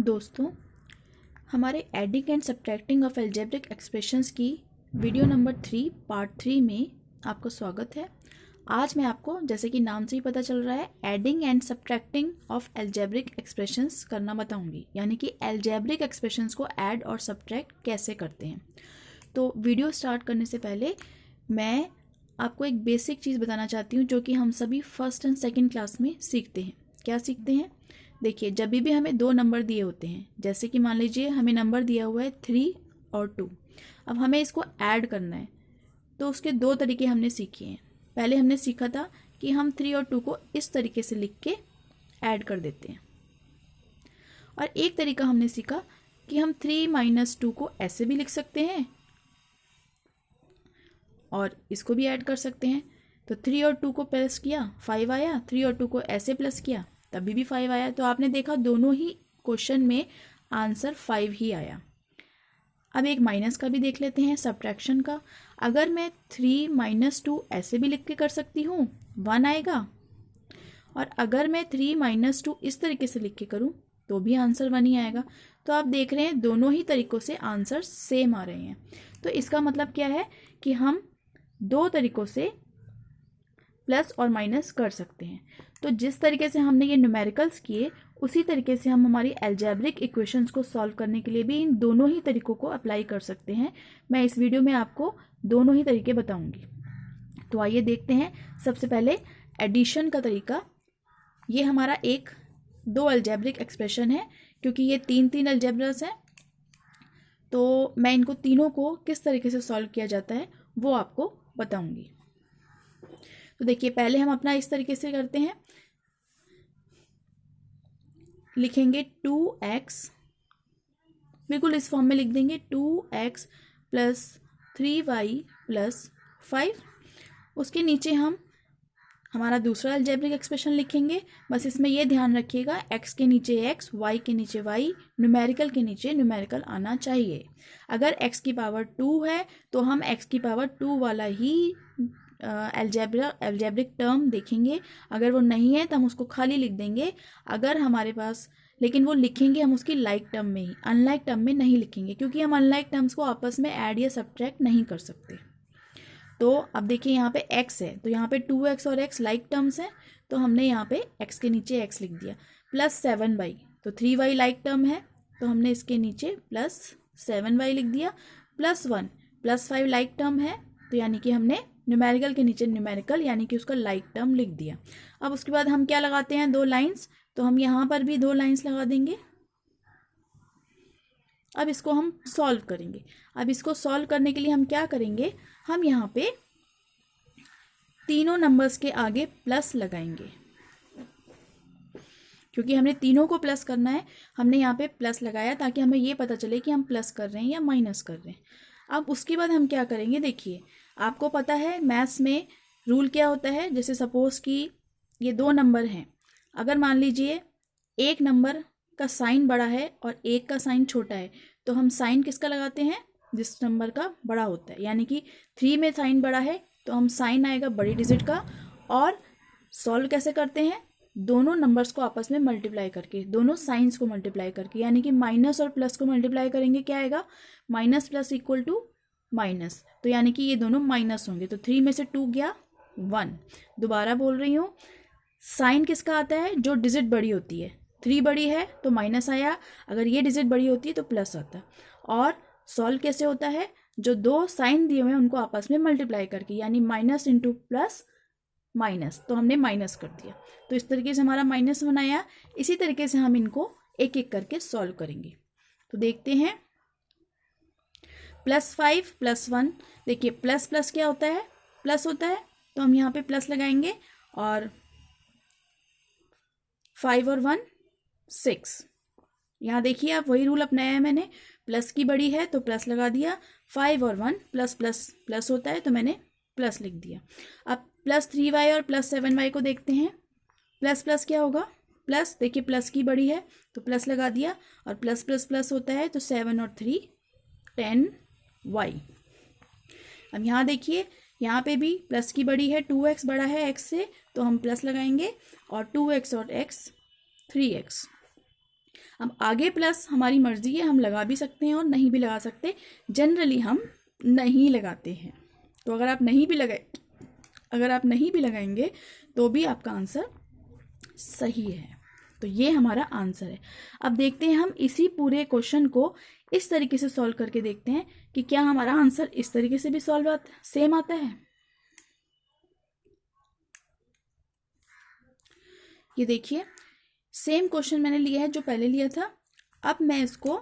दोस्तों, हमारे adding and subtracting of algebraic expressions की वीडियो नंबर 3 पार्ट 3 में आपका स्वागत है। आज मैं आपको, जैसे कि नाम से ही पता चल रहा है, adding and subtracting of algebraic expressions करना बताऊंगी, यानी कि अलजेब्रिक एक्सप्रेशंस को ऐड और सब्ट्रैक्ट कैसे करते हैं। तो वीडियो स्टार्ट करने से पहले मैं आपको एक बेसिक चीज़ बताना चाहती हूँ, जो कि हम सभी फर्स्ट एंड सेकेंड क्लास में सीखते हैं। क्या सीखते हैं? देखिए, जब भी हमें दो नंबर दिए होते हैं, जैसे कि मान लीजिए हमें नंबर दिया हुआ है 3 और 2, अब हमें इसको ऐड करना है, तो उसके दो तरीके हमने सीखे हैं। पहले हमने सीखा था कि हम 3 और 2 को इस तरीके से लिख के ऐड कर देते हैं, और एक तरीका हमने सीखा कि हम 3 - 2 को ऐसे भी लिख सकते हैं और इसको भी ऐड कर सकते हैं। तो 3 और 2 को प्लस किया, 5 आया। 3 और 2 को ऐसे प्लस किया, तभी भी 5 आया। तो आपने देखा दोनों ही क्वेश्चन में आंसर 5 ही आया। अब एक माइनस का भी देख लेते हैं, सब्ट्रैक्शन का। अगर मैं 3 - 2 ऐसे भी लिख के कर सकती हूँ, 1 आएगा। और अगर मैं 3 - 2 इस तरीके से लिख के करूँ तो भी आंसर 1 ही आएगा। तो आप देख रहे हैं दोनों ही तरीकों से आंसर सेम आ रहे हैं। तो इसका मतलब क्या है कि हम दो तरीकों से प्लस और माइनस कर सकते हैं। तो जिस तरीके से हमने ये न्यूमेरिकल्स किए, उसी तरीके से हम हमारी अलजेब्रिक इक्वेशंस को सॉल्व करने के लिए भी इन दोनों ही तरीकों को अप्लाई कर सकते हैं। मैं इस वीडियो में आपको दोनों ही तरीके बताऊंगी। तो आइए देखते हैं। सबसे पहले एडिशन का तरीका। ये हमारा दो अलजेब्रिक एक्सप्रेशन है, क्योंकि ये तीन अलजेब्रास हैं, तो मैं इनको तीनों को किस तरीके से सॉल्व किया जाता है वो आपको बताऊंगी। तो देखिए, पहले हम अपना इस तरीके से करते हैं। लिखेंगे 2x, बिल्कुल इस फॉर्म में लिख देंगे, 2x + 3y + 5। उसके नीचे हम हमारा दूसरा अलजेब्रिक एक्सप्रेशन लिखेंगे। बस इसमें यह ध्यान रखिएगा, x के नीचे x, y के नीचे y, न्यूमेरिकल के नीचे न्यूमेरिकल आना चाहिए। अगर x की पावर 2 है तो हम x की पावर 2 वाला ही अलजेब्रिक टर्म देखेंगे। अगर वो नहीं है तो हम उसको खाली लिख देंगे। अगर हमारे पास, लेकिन वो लिखेंगे हम उसकी लाइक टर्म में ही, अनलाइक टर्म में नहीं लिखेंगे, क्योंकि हम अनलाइक टर्म्स को आपस में ऐड या सब्ट्रैक्ट नहीं कर सकते। तो अब देखिए, यहाँ पे x है, तो यहाँ पे 2x और x लाइक टर्म्स हैं, तो हमने यहाँ पे x के नीचे x लिख दिया। +7y, तो 3y लाइक टर्म है, तो हमने इसके नीचे +7y लिख दिया। +1 +5 लाइक टर्म है, तो यानी कि हमने न्यूमेरिकल के नीचे न्यूमेरिकल यानी कि उसका लाइक टर्म लिख दिया। अब उसके बाद हम क्या लगाते हैं, 2 लाइंस, तो हम यहाँ पर भी 2 लाइंस लगा देंगे। अब इसको हम सॉल्व करेंगे। अब इसको सॉल्व करने के लिए हम क्या करेंगे, हम यहाँ पे तीनों नंबर्स के आगे प्लस लगाएंगे, क्योंकि हमने तीनों को प्लस करना है। हमने यहाँ पे प्लस लगाया ताकि हमें ये पता चले कि हम प्लस कर रहे हैं या माइनस कर रहे हैं। अब उसके बाद हम क्या करेंगे, देखिए, आपको पता है मैथ्स में रूल क्या होता है। जैसे सपोज कि ये 2 नंबर हैं, अगर मान लीजिए एक नंबर का साइन बड़ा है और एक का साइन छोटा है, तो हम साइन किसका लगाते हैं, जिस नंबर का बड़ा होता है। यानी कि 3 में साइन बड़ा है तो हम साइन आएगा बड़ी डिजिट का। और सॉल्व कैसे करते हैं, दोनों नंबर्स को आपस में मल्टीप्लाई करके, दोनों साइंस को मल्टीप्लाई करके, यानी कि माइनस और प्लस को मल्टीप्लाई करेंगे, क्या आएगा, minus plus equal to minus. तो यानी कि ये दोनों माइनस होंगे, तो 3 में से 2 गया 1। दोबारा बोल रही हूँ, साइन किसका आता है, जो डिजिट बड़ी होती है। 3 बड़ी है तो माइनस आया, अगर ये डिजिट बड़ी होती है तो प्लस आता। और सॉल्व कैसे होता है, जो 2 साइन दिए हुए हैं उनको आपस में मल्टीप्लाई करके, यानी माइनस इंटू प्लस माइनस, तो हमने माइनस कर दिया। तो इस तरीके से हमारा -1 आया। इसी तरीके से हम इनको एक एक करके सॉल्व करेंगे। तो देखते हैं, +5 + 1, देखिए प्लस प्लस क्या होता है, प्लस होता है, तो हम यहाँ पे प्लस लगाएंगे। और 5 और 1 6। यहाँ देखिए, आप वही रूल अपनाया है मैंने, प्लस की बड़ी है तो प्लस लगा दिया। 5 और 1 प्लस प्लस प्लस होता है, तो मैंने प्लस लिख दिया। अब +3y और +7y को देखते हैं। प्लस प्लस क्या होगा, प्लस, देखिए प्लस की बड़ी है तो प्लस लगा दिया, और प्लस प्लस प्लस होता है, तो 7 और 3 10y। अब यहाँ देखिए, यहाँ पे भी प्लस की बड़ी है, 2x बड़ा है x से, तो हम प्लस लगाएंगे, और 2x और x 3x। अब आगे प्लस हमारी मर्जी है, हम लगा भी सकते हैं और नहीं भी लगा सकते। जनरली हम नहीं लगाते हैं। तो अगर आप नहीं भी लगाएंगे तो भी आपका आंसर सही है। तो ये हमारा आंसर है। अब देखते हैं हम इसी पूरे क्वेश्चन को इस तरीके से सॉल्व करके देखते हैं कि क्या हमारा आंसर इस तरीके से भी सेम आता है। ये देखिए, सेम क्वेश्चन मैंने लिया है जो पहले लिया था। अब मैं इसको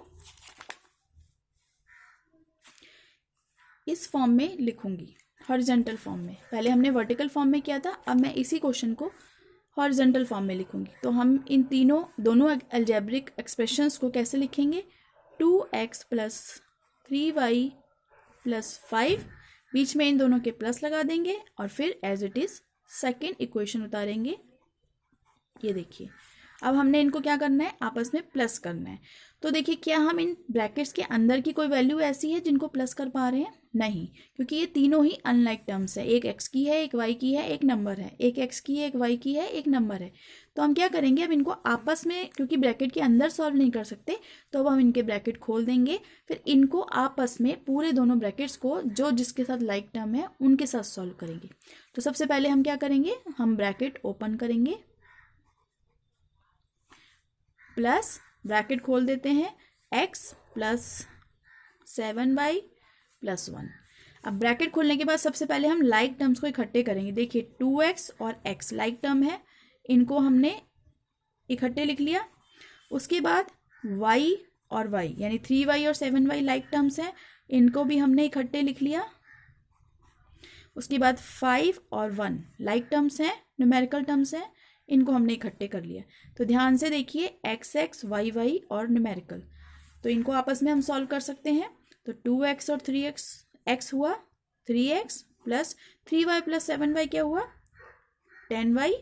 इस फॉर्म में लिखूंगी, हॉरिजॉन्टल फॉर्म में। पहले हमने वर्टिकल फॉर्म में किया था, अब मैं इसी क्वेश्चन को हॉरिजॉन्टल फॉर्म में लिखूंगी। तो हम इन दोनों अलजेब्रिक एक्सप्रेशंस को कैसे लिखेंगे? 2x प्लस 3y प्लस 5, बीच में इन दोनों के प्लस लगा देंगे और फिर as it is second equation उतारेंगे। ये देखिए, अब हमने इनको क्या करना है? आपस में प्लस करना है। तो देखिए, क्या हम इन ब्रैकेट्स के अंदर की कोई वैल्यू ऐसी है जिनको प्लस कर पा रहे हैं? नहीं, क्योंकि ये तीनों ही अनलाइक टर्म्स है। एक x की है, एक y की है, एक नंबर है। एक x की है, एक y की है, एक नंबर है। तो हम क्या करेंगे? अब इनको आपस में, क्योंकि ब्रैकेट के अंदर सॉल्व नहीं कर सकते, तो अब हम इनके ब्रैकेट खोल देंगे। फिर इनको आपस में, पूरे दोनों ब्रैकेट्स को जो जिसके साथ लाइक टर्म है उनके साथ सॉल्व करेंगे। तो सबसे पहले हम क्या करेंगे? हम ब्रैकेट ओपन करेंगे, प्लस ब्रैकेट खोल देते हैं x प्लस 7y प्लस 1। अब ब्रैकेट खोलने के बाद सबसे पहले हम लाइक टर्म्स को इकट्ठे करेंगे। देखिए, 2x और x लाइक टर्म है, इनको हमने इकट्ठे लिख लिया। उसके बाद y और y यानी 3y और 7y लाइक टर्म्स हैं, इनको भी हमने इकट्ठे लिख लिया। उसके बाद 5 और 1 लाइक टर्म्स हैं, न्यूमेरिकल टर्म्स हैं, इनको हमने इकट्ठे कर लिया। तो ध्यान से देखिए, एक्स एक्स वाई वाई और न्यूमेरिकल, तो इनको आपस में हम सॉल्व कर सकते हैं। तो 2x और 3x, x हुआ 3x plus 3y plus 7y क्या हुआ? 10y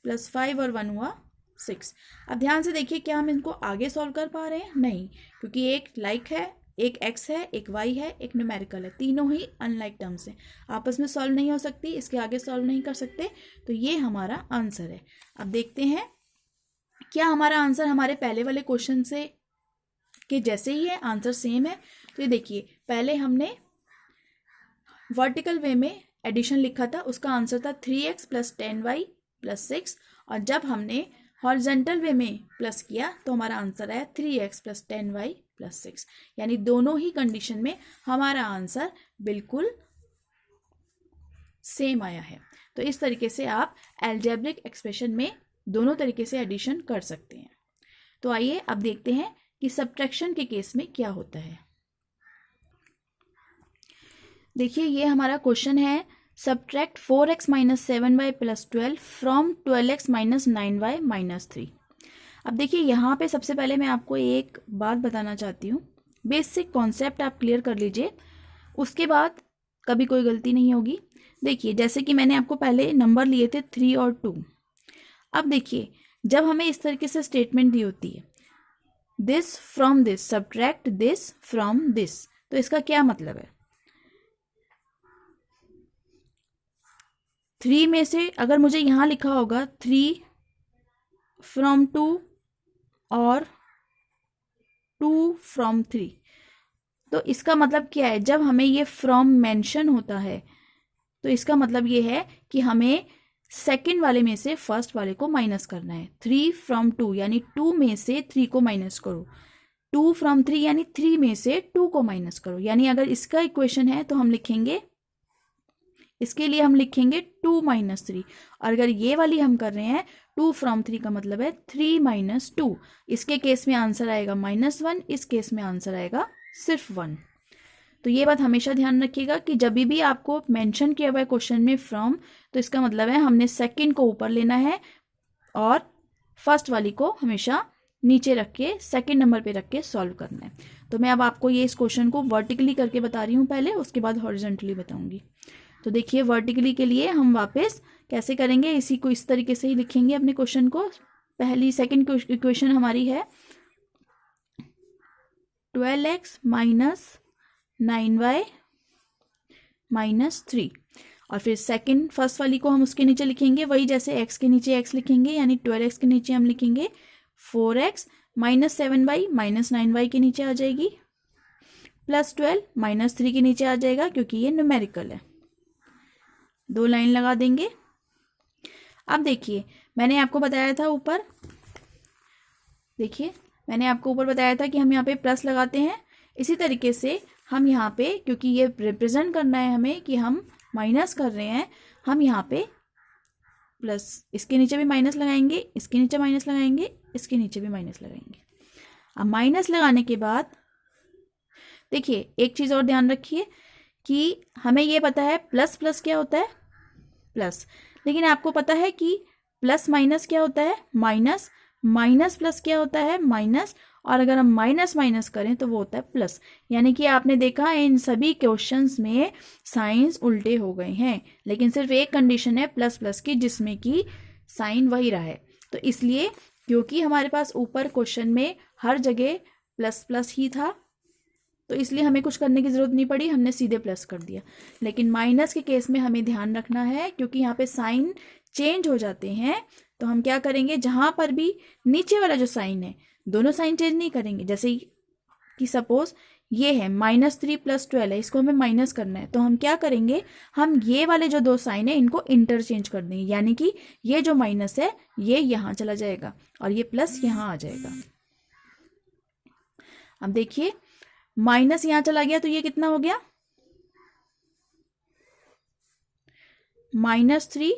प्लस 5 और 1 हुआ 6। अब ध्यान से देखिए, क्या हम इनको आगे सॉल्व कर पा रहे हैं? नहीं, क्योंकि एक लाइक है, एक x है, एक y है, एक न्यूमेरिकल है, तीनों ही अनलाइक टर्म्स हैं, आपस में सॉल्व नहीं हो सकती, इसके आगे सॉल्व नहीं कर सकते। तो ये हमारा आंसर है। अब देखते हैं क्या हमारा आंसर हमारे पहले वाले क्वेश्चन से के जैसे ही है, आंसर सेम है। तो ये देखिए, पहले हमने वर्टिकल वे में एडिशन लिखा था, उसका आंसर था 3x प्लस 10y प्लस 6, और जब हमने हॉरिजॉन्टल वे में प्लस किया तो हमारा आंसर आया 3x प्लस 10y प्लस 6। यानी दोनों ही कंडीशन में हमारा आंसर बिल्कुल सेम आया है। तो इस तरीके से आप अलजेब्रिक एक्सप्रेशन में दोनों तरीके से एडिशन कर सकते हैं। तो आइए अब देखते हैं कि सब्ट्रैक्शन के केस में क्या होता है। देखिए, ये हमारा क्वेश्चन है, subtract 4x minus 7y plus 12 from 12x minus 9y minus 3। अब देखिए, यहाँ पे सबसे पहले मैं आपको एक बात बताना चाहती हूँ। बेसिक कॉन्सेप्ट आप क्लियर कर लीजिए, उसके बाद कभी कोई गलती नहीं होगी। देखिए, जैसे कि मैंने आपको पहले नंबर लिए थे 3 और 2। अब देखिए, जब हमें इस तरीके से स्टेटमेंट दी होती है, this from this, subtract this from this, तो इसका क्या मतलब है? 3 में से अगर मुझे यहाँ लिखा होगा 3 फ्रॉम 2 और 2 फ्रॉम 3, तो इसका मतलब क्या है? जब हमें ये फ्रॉम मेंशन होता है तो इसका मतलब ये है कि हमें सेकंड वाले में से फर्स्ट वाले को माइनस करना है। 3 फ्रॉम 2 यानी 2 में से 3 को माइनस करो, 2 फ्रॉम 3 यानी 3 में से 2 को माइनस करो। यानी अगर इसका इक्वेशन है तो हम लिखेंगे, इसके लिए हम लिखेंगे 2 माइनस 3, और अगर ये वाली हम कर रहे हैं 2 फ्रॉम 3 का मतलब है 3 माइनस 2। इसके केस में आंसर आएगा -1, इस केस में आंसर आएगा सिर्फ 1। तो ये बात हमेशा ध्यान रखिएगा कि जब भी आपको मेंशन किया हुआ है क्वेश्चन में फ्रॉम, तो इसका मतलब है हमने सेकंड को ऊपर लेना है और फर्स्ट वाली को हमेशा नीचे रख के, सेकंड नंबर पे रख के सॉल्व करना है। तो मैं अब आपको ये इस क्वेश्चन को वर्टिकली करके बता रही हूँ पहले, उसके बाद हॉरिजॉन्टली बताऊंगी। तो देखिए, वर्टिकली के लिए हम वापस कैसे करेंगे, इसी को इस तरीके से ही लिखेंगे अपने क्वेश्चन को। पहली सेकंड इक्वेशन हमारी है 12x माइनस 9y माइनस 3, और फिर सेकंड फर्स्ट वाली को हम उसके नीचे लिखेंगे, वही जैसे x के नीचे x लिखेंगे, यानी 12x के नीचे हम लिखेंगे 4x -7y -9y के नीचे आ जाएगी, +12 -3 के नीचे आ जाएगा क्योंकि ये न्यूमेरिकल है। 2 लाइन लगा देंगे। अब देखिए मैंने आपको बताया था ऊपर, देखिए मैंने आपको ऊपर बताया था कि हम यहाँ पे प्लस लगाते हैं। इसी तरीके से हम यहाँ पे, क्योंकि ये रिप्रेजेंट करना है हमें कि हम माइनस कर रहे हैं, हम यहाँ पे प्लस, इसके नीचे भी माइनस लगाएंगे, इसके नीचे माइनस लगाएंगे, इसके नीचे भी माइनस लगाएंगे। अब माइनस लगाने के बाद देखिए एक चीज़ और ध्यान रखिए कि हमें ये पता है प्लस प्लस क्या होता है, प्लस, लेकिन आपको पता है कि प्लस माइनस क्या होता है, माइनस, माइनस प्लस क्या होता है, माइनस, और अगर हम माइनस माइनस करें तो वो होता है प्लस। यानी कि आपने देखा इन सभी क्वेश्चंस में साइंस उल्टे हो गए हैं, लेकिन सिर्फ एक कंडीशन है प्लस प्लस की, जिसमें कि साइन वही रहा है। तो इसलिए क्योंकि हमारे पास ऊपर क्वेश्चन में हर जगह प्लस प्लस ही था, तो इसलिए हमें कुछ करने की ज़रूरत नहीं पड़ी, हमने सीधे प्लस कर दिया। लेकिन माइनस के केस में हमें ध्यान रखना है, क्योंकि यहाँ पे साइन चेंज हो जाते हैं, तो हम क्या करेंगे, जहाँ पर भी नीचे वाला जो साइन है, दोनों साइन चेंज नहीं करेंगे। जैसे कि सपोज ये है -3 + 12 है, इसको हमें माइनस करना है, तो हम क्या करेंगे, हम ये वाले जो 2 साइन है इनको इंटरचेंज कर देंगे। यानी कि ये जो माइनस है ये यहाँ चला जाएगा और ये प्लस यहाँ आ जाएगा। अब देखिए माइनस यहाँ चला गया तो ये कितना हो गया, -3,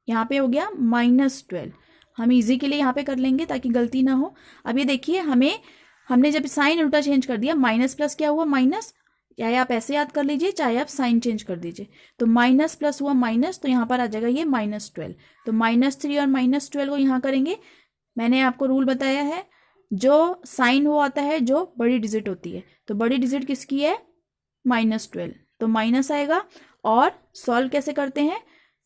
यहाँ पे हो गया -12। हम इजी के लिए यहाँ पे कर लेंगे ताकि गलती ना हो। अब ये देखिए हमने जब साइन उल्टा चेंज कर दिया, माइनस प्लस क्या हुआ, माइनस, चाहे आप ऐसे याद कर लीजिए चाहे आप साइन चेंज कर दीजिए, तो माइनस प्लस हुआ माइनस, तो यहाँ पर आ जाएगा ये -12। तो -3 और -12 को यहाँ करेंगे। मैंने आपको रूल बताया है, जो साइन वो आता है जो बड़ी डिजिट होती है, तो बड़ी डिजिट किसकी है, -12, तो माइनस आएगा। और सॉल्व कैसे करते हैं,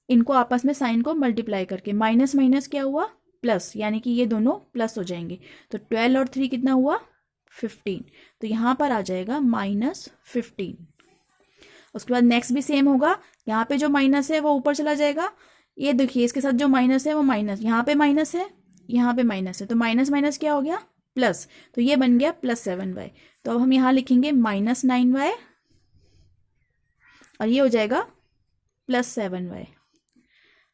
इनको आपस में साइन को मल्टीप्लाई करके, माइनस माइनस क्या हुआ, प्लस, यानी कि ये दोनों प्लस हो जाएंगे। तो 12 और 3 कितना हुआ, 15, तो यहाँ पर आ जाएगा -15। उसके बाद नेक्स्ट भी सेम होगा, यहाँ पे जो माइनस है वो ऊपर चला जाएगा। ये देखिए इसके साथ जो माइनस है वो माइनस, यहाँ पे माइनस है, यहाँ पे माइनस है, तो माइनस माइनस क्या हो गया, प्लस, तो ये बन गया +7y। तो अब हम यहाँ लिखेंगे -9y और ये हो जाएगा +7y।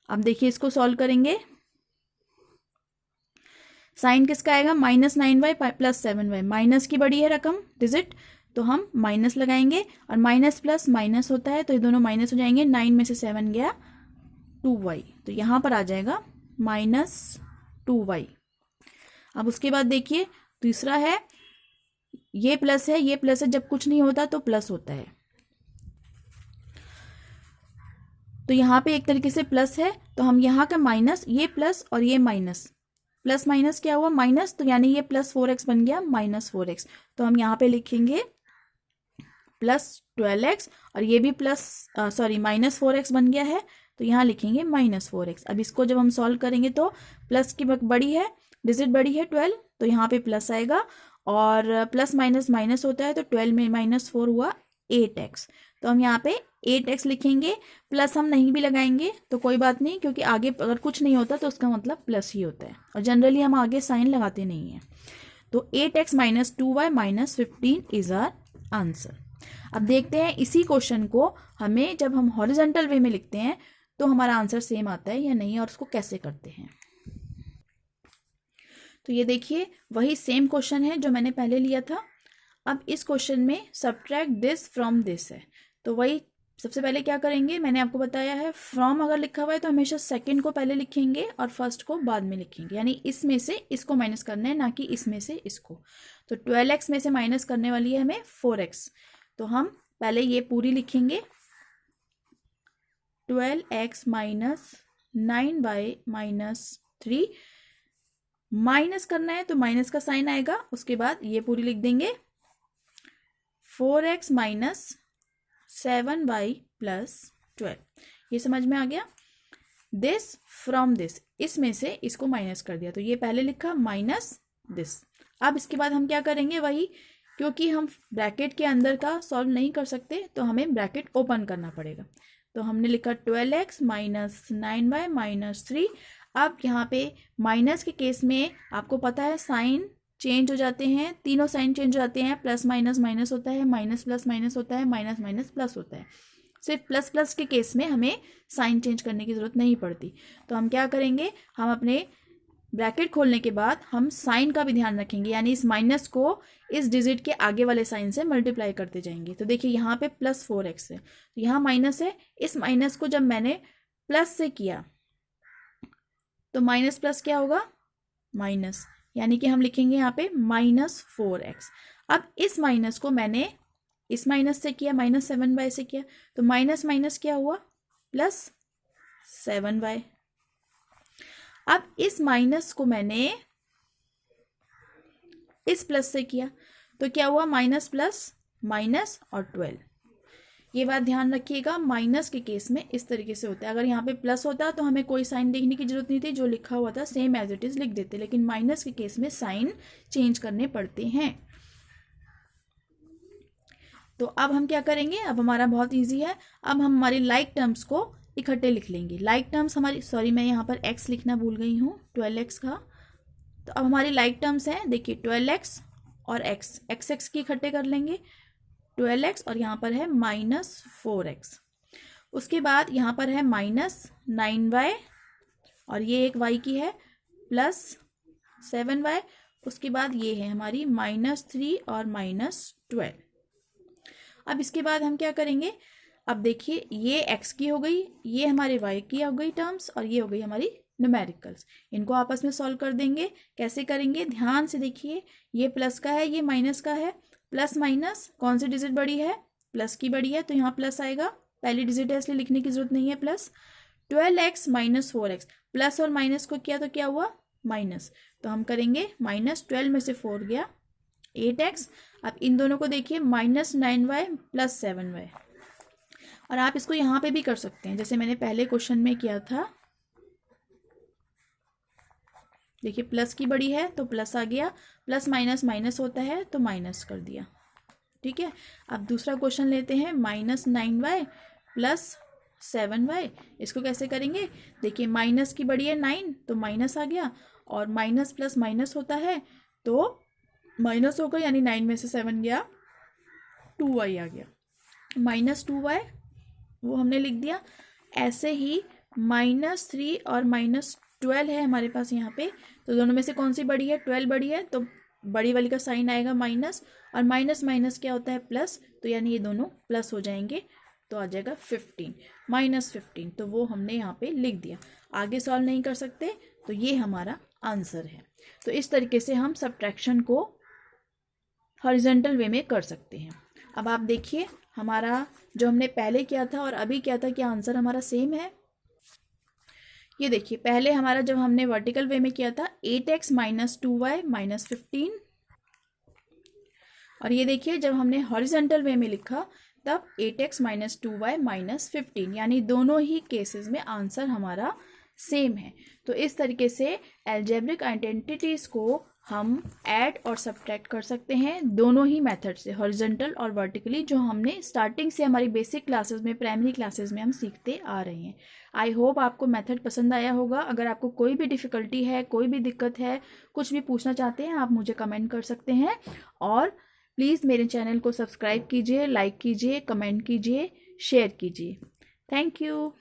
अब देखिए इसको सॉल्व करेंगे, साइन किसका आएगा, -9y +7y, माइनस की बड़ी है रकम डिजिट, तो हम माइनस लगाएंगे, और माइनस प्लस माइनस होता है तो ये दोनों माइनस हो जाएंगे। 9 में से 7 गया 2y, तो यहाँ पर आ जाएगा -2y। अब उसके बाद देखिए तीसरा है, ये प्लस है, ये प्लस है, जब कुछ नहीं होता तो प्लस होता है, तो यहाँ पे एक तरीके से प्लस है, तो हम यहाँ का माइनस, ये प्लस और ये माइनस, प्लस माइनस क्या हुआ, माइनस, तो यानी ये +4x बन गया -4x। तो हम यहाँ पे लिखेंगे +12x, और ये भी -4x बन गया है, तो यहाँ लिखेंगे -4x। अब इसको जब हम सॉल्व करेंगे तो प्लस की बड़ी है, डिजिट बड़ी है 12, तो यहाँ पे प्लस आएगा, और प्लस माइनस माइनस होता है, तो 12 में -4 हुआ 8x, तो हम यहाँ पे 8x लिखेंगे। प्लस हम नहीं भी लगाएंगे तो कोई बात नहीं, क्योंकि आगे अगर कुछ नहीं होता तो उसका मतलब प्लस ही होता है, और जनरली हम आगे साइन लगाते नहीं हैं। तो 8x - 2y - 15 is our answer. अब देखते हैं इसी क्वेश्चन को हमें जब हम हॉरिजॉन्टल वे में लिखते हैं तो हमारा आंसर सेम आता है या नहीं, और उसको कैसे करते हैं। तो ये देखिए वही सेम क्वेश्चन है जो मैंने पहले लिया था। अब इस क्वेश्चन में सब्ट्रैक्ट दिस फ्रॉम दिस है, तो वही सबसे पहले क्या करेंगे, मैंने आपको बताया है फ्रॉम अगर लिखा हुआ है तो हमेशा सेकंड को पहले लिखेंगे और फर्स्ट को बाद में लिखेंगे, यानी इसमें से इसको माइनस करना है, ना कि इसमें से इसको। तो 12x में से माइनस करने वाली है हमें 4x, तो हम पहले ये पूरी लिखेंगे, 12x - 9y - 3, माइनस करना है तो माइनस का साइन आएगा, उसके बाद ये पूरी लिख देंगे, 4x - 7y + 12। ये समझ में आ गया। दिस फ्रॉम दिस, इसमें से इसको माइनस कर दिया, तो ये पहले लिखा माइनस दिस। अब इसके बाद हम क्या करेंगे, वही, क्योंकि हम ब्रैकेट के अंदर का सॉल्व नहीं कर सकते तो हमें ब्रैकेट ओपन करना पड़ेगा, तो हमने लिखा 12x - 9y - 3। अब यहाँ पे माइनस के केस में आपको पता है साइन चेंज हो जाते हैं, तीनों साइन चेंज हो जाते हैं, प्लस माइनस माइनस होता है, माइनस प्लस माइनस होता है, माइनस माइनस प्लस होता है। सिर्फ प्लस प्लस के केस में हमें साइन चेंज करने की ज़रूरत नहीं पड़ती। तो हम क्या करेंगे, हम अपने ब्रैकेट खोलने के बाद हम साइन का भी ध्यान रखेंगे, यानी इस माइनस को इस डिजिट के आगे वाले साइन से मल्टीप्लाई करते जाएंगे। तो देखिए यहाँ पे प्लस 4x है, तो यहाँ माइनस है, इस माइनस को जब मैंने प्लस से किया तो माइनस प्लस क्या होगा, माइनस, यानी कि हम लिखेंगे यहाँ पे -4x। अब इस माइनस को मैंने इस माइनस से किया, -7y से किया, तो माइनस माइनस क्या हुआ, +7y। अब इस माइनस को मैंने इस प्लस से किया, तो क्या हुआ, माइनस प्लस माइनस और 12। ये बात ध्यान रखिएगा, माइनस के केस में इस तरीके से होता है। अगर यहाँ पे प्लस होता तो हमें कोई साइन देखने की जरूरत नहीं थी, जो लिखा हुआ था सेम एज इट इज लिख देते, लेकिन माइनस के केस में साइन चेंज करने पड़ते हैं। तो अब हम क्या करेंगे, अब हमारा बहुत इजी है, अब हम हमारी लाइक टर्म्स को इकट्ठे लिख लेंगे। लाइक टर्म्स हमारी, सॉरी मैं यहाँ पर x लिखना भूल गई हूँ, 12x का। तो अब हमारी लाइक टर्म्स हैं, देखिए 12x और x की इकट्ठे कर लेंगे, 12x और यहाँ पर है -4x। उसके बाद यहाँ पर है -9y और ये एक y की है, +7y। उसके बाद ये है हमारी -3 और -12। अब इसके बाद हम क्या करेंगे, अब देखिए ये x की हो गई, ये हमारे y की हो गई टर्म्स, और ये हो गई हमारी न्यूमेरिकल्स। इनको आपस में सॉल्व कर देंगे। कैसे करेंगे, ध्यान से देखिए, ये प्लस का है, ये माइनस का है, प्लस माइनस कौन सी डिजिट बड़ी है, प्लस की बड़ी है, तो यहाँ प्लस आएगा, पहली डिजिट है इसलिए लिखने की जरूरत नहीं है प्लस। 12x -4x, प्लस और माइनस को किया तो क्या हुआ, माइनस, तो हम करेंगे -12 में से 4 गया 8x। अब इन दोनों को देखिए, -9y + 7y, और आप इसको यहाँ पे भी कर सकते हैं, जैसे मैंने पहले क्वेश्चन में किया था। देखिए प्लस की बड़ी है तो प्लस आ गया, प्लस माइनस माइनस होता है तो माइनस कर दिया, ठीक है। अब दूसरा क्वेश्चन लेते हैं, -9y + 7y। इसको कैसे करेंगे, देखिए माइनस की बड़ी है 9 तो माइनस आ गया, और माइनस प्लस माइनस होता है तो माइनस होगा, यानी 9 में से 7 गया, 2y आ गया, -2y वो हमने लिख दिया। ऐसे ही -3 और -12 है हमारे पास यहाँ पे, तो दोनों में से कौन सी बड़ी है, 12 बड़ी है, तो बड़ी वाली का साइन आएगा माइनस, और माइनस माइनस क्या होता है, प्लस, तो यानी ये दोनों प्लस हो जाएंगे, तो आ जाएगा 15, -15, तो वो हमने यहाँ पे लिख दिया। आगे सॉल्व नहीं कर सकते, तो ये हमारा आंसर है। तो इस तरीके से हम सब्ट्रैक्शन को हॉरिजॉन्टल वे में कर सकते हैं। अब आप देखिए, हमारा जो हमने पहले किया था और अभी किया था, क्या आंसर हमारा सेम है। ये देखिए, पहले हमारा जब हमने वर्टिकल वे में किया था 8x - 2y - 15, और ये देखिए जब हमने हॉरिजॉन्टल वे में लिखा तब 8x - 2y - 15, यानी दोनों ही केसेस में आंसर हमारा सेम है। तो इस तरीके से अलजेब्रिक आइडेंटिटीज़ को हम ऐड और सब्ट्रैक्ट कर सकते हैं, दोनों ही मेथड से, हॉरिजॉन्टल और वर्टिकली, जो हमने स्टार्टिंग से हमारी बेसिक क्लासेस में, प्राइमरी क्लासेस में हम सीखते आ रहे हैं। आई होप आपको मेथड पसंद आया होगा। अगर आपको कोई भी डिफ़िकल्टी है, कोई भी दिक्कत है, कुछ भी पूछना चाहते हैं, आप मुझे कमेंट कर सकते हैं। और प्लीज़ मेरे चैनल को सब्सक्राइब कीजिए, लाइक कीजिए, कमेंट कीजिए, शेयर कीजिए। Thank you.